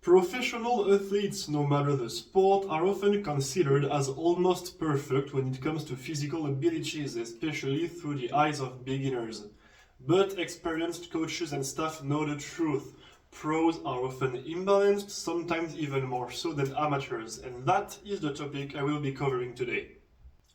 Professional athletes, no matter the sport, are often considered as almost perfect when it comes to physical abilities, especially through the eyes of beginners. But experienced coaches and staff know the truth. Pros are often imbalanced, sometimes even more so than amateurs, and that is the topic I will be covering today.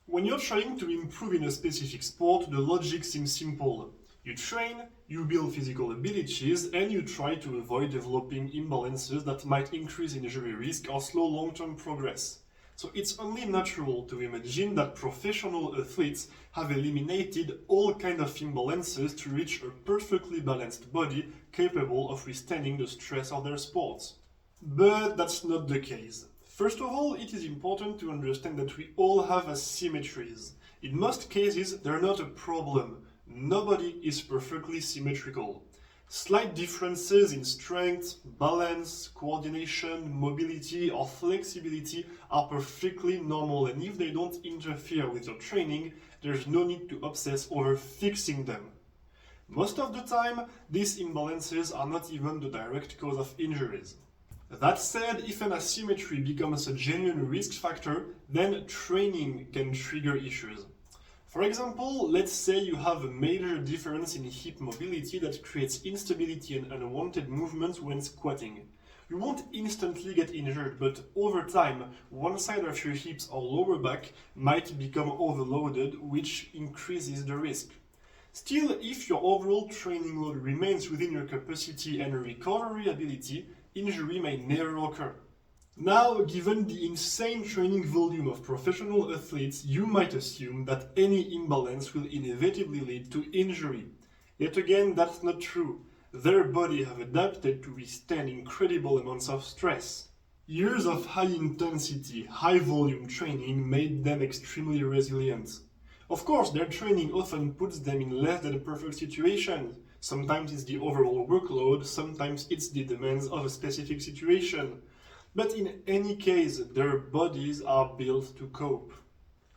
When you're trying to improve in a specific sport, the logic seems simple. You train, you build physical abilities, and you try to avoid developing imbalances that might increase injury risk or slow long-term progress. So it's only natural to imagine that professional athletes have eliminated all kinds of imbalances to reach a perfectly balanced body capable of withstanding the stress of their sports. But that's not the case. First of all, it is important to understand that we all have asymmetries. In most cases, they're not a problem. Nobody is perfectly symmetrical. Slight differences in strength, balance, coordination, mobility, or flexibility are perfectly normal, and if they don't interfere with your training, there's no need to obsess over fixing them. Most of the time, these imbalances are not even the direct cause of injuries. That said, if an asymmetry becomes a genuine risk factor, then training can trigger issues. For example, let's say you have a major difference in hip mobility that creates instability and unwanted movements when squatting. You won't instantly get injured, but over time, one side of your hips or lower back might become overloaded, which increases the risk. Still, if your overall training load remains within your capacity and recovery ability, injury may never occur. Now, given the insane training volume of professional athletes, you might assume that any imbalance will inevitably lead to injury. Yet again, that's not true. Their bodies have adapted to withstand incredible amounts of stress. Years of high-intensity, high-volume training made them extremely resilient. Of course, their training often puts them in less than perfect situations. Sometimes it's the overall workload, sometimes it's the demands of a specific situation. But in any case, their bodies are built to cope.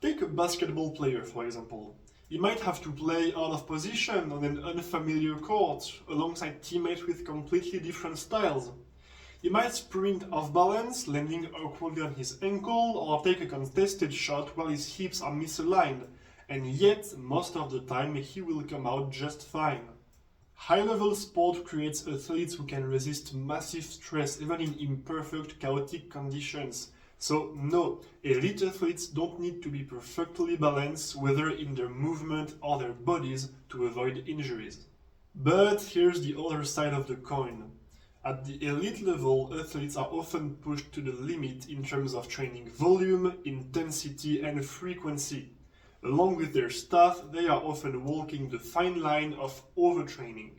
Take a basketball player, for example. He might have to play out of position on an unfamiliar court, alongside teammates with completely different styles. He might sprint off balance, landing awkwardly on his ankle, or take a contested shot while his hips are misaligned, and yet, most of the time, he will come out just fine. High-level sport creates athletes who can resist massive stress even in imperfect, chaotic conditions. So no, elite athletes don't need to be perfectly balanced, whether in their movement or their bodies, to avoid injuries. But here's the other side of the coin. At the elite level, athletes are often pushed to the limit in terms of training volume, intensity, and frequency. Along with their staff, they are often walking the fine line of overtraining.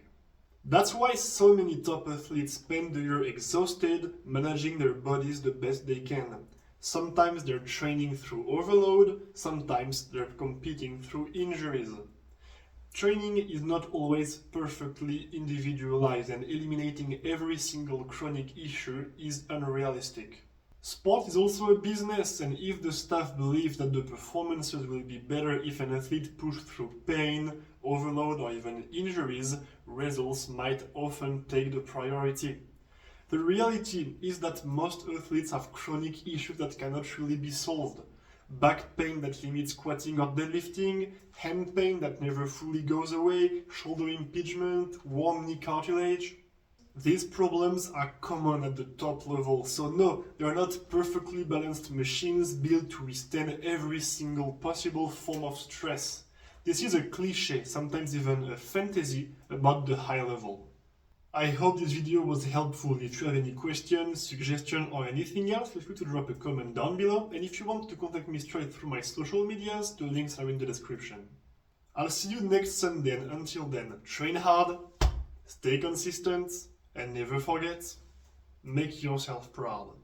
That's why so many top athletes spend the year exhausted, managing their bodies the best they can. Sometimes they're training through overload, sometimes they're competing through injuries. Training is not always perfectly individualized, and eliminating every single chronic issue is unrealistic. Sport is also a business, and if the staff believes that the performances will be better if an athlete pushed through pain, overload, or even injuries, results might often take the priority. The reality is that most athletes have chronic issues that cannot really be solved. Back pain that limits squatting or deadlifting, hand pain that never fully goes away, shoulder impingement, worn knee cartilage. These problems are common at the top level, so no, they are not perfectly balanced machines built to withstand every single possible form of stress. This is a cliché, sometimes even a fantasy, about the high level. I hope this video was helpful. If you have any questions, suggestions, or anything else, feel free to drop a comment down below, and if you want to contact me straight through my social medias, the links are in the description. I'll see you next Sunday, and until then, train hard, stay consistent, and never forget, make yourself proud.